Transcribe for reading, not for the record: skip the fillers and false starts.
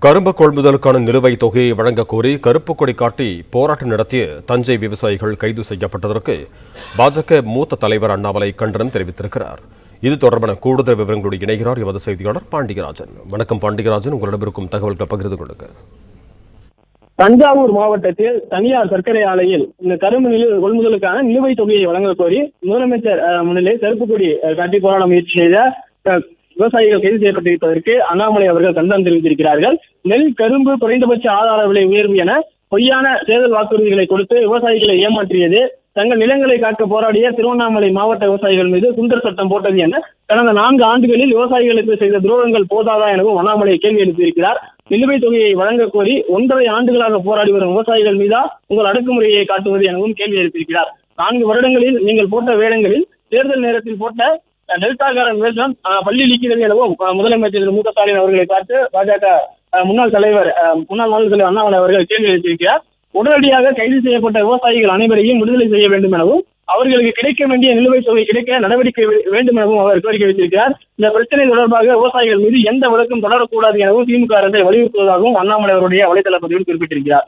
கரும்பு கொள்முதலுக்கான நிலுவைத் தொகையை வழங்கக் கோரி கருப்பு கொடி காட்டி போராட்டம் நடத்திய தஞ்சை விவசாயிகள் கைது செய்யப்பட்டதற்கு பாஜக மூத்த தலைவர் அண்ணாமலை கண்டனம் தெரிவித்திருக்கிறார். இது தொடர்பான கூடுதல் விவரங்களோடு இணைகிறார் எமது செய்தியாளர் பாண்டியராஜன். வணக்கம் பாண்டியராஜன், உங்களிடம் இருக்கும் தகவல்களை பகிர்ந்து கொள்ளுங்க. தஞ்சாவூர் மாவட்டத்தில் தனியார் சர்க்கரை ஆலையில் இந்த கரும்பு கொள்முதலுக்கான நிலுவைத் தொகையை வழங்கக் கோரி முதலமைச்சர் முன்னிலையில் கருப்பு கொடி காட்டி போராட முயற்சி செய்த விவசாயிகள் கைது செய்யப்பட்டிருப்பதற்கு அண்ணாமலை அவர்கள் கண்டனம் தெரிவித்திருக்கிறார்கள். நெல், கரும்பு குறைந்தபட்ச ஆதார விலை உயர்வு என பொய்யான தேர்தல் வாக்குறுதிகளை கொடுத்து விவசாயிகளை ஏமாற்றியது, தங்கள் நிலங்களை காக்க போராடிய திருவண்ணாமலை மாவட்ட விவசாயிகள் மீது குண்டர் சட்டம் போட்டது என கடந்த 4 ஆண்டுகளில் விவசாயிகளுக்கு செய்த துரோகங்கள் போதாதா எனவும் அண்ணாமலை கேள்வி எழுப்பியிருக்கிறார். நிலுவைத் தொகையை வழங்கக் கோரி 1.5 ஆண்டுகளாக போராடி வரும் விவசாயிகள் மீதா உங்கள் அடக்குமுறையை காட்டுவது எனவும் கேள்வி எழுப்பியிருக்கிறார். 4 வருடங்களில் நீங்கள் போட்ட வேடங்களில் தேர்தல் நேரத்தில் போட்ட டெல்டாக்காரன் வேஷம் பள்ளி நீக்கிறது எனவும் முதலமைச்சர் மு க ஸ்டாலின் அவர்களை பார்த்து பாஜக முன்னாள் மாநில தலைவர் அண்ணாமலை அவர்கள் கேள்வி எழுப்பியிருக்கிறார். உடனடியாக கைது செய்யப்பட்ட விவசாயிகள் அனைவரையும் விடுதலை செய்ய வேண்டும் எனவும் அவர்களுக்கு கிடைக்க வேண்டிய நிலுவைத் தொகை கிடைக்க நடவடிக்கை வேண்டும் எனவும் அவர் கோரிக்கை வைத்திருக்கிறார். இந்த பிரச்சனை தொடர்பாக விவசாயிகள் மீது எந்த வழக்கும் தொடரக்கூடாது எனவும் திமுக அரசை வலியுறுத்துவதாகவும் அண்ணாமலை அவருடைய வலைதள பதிவில் குறிப்பிட்டிருக்கிறார்.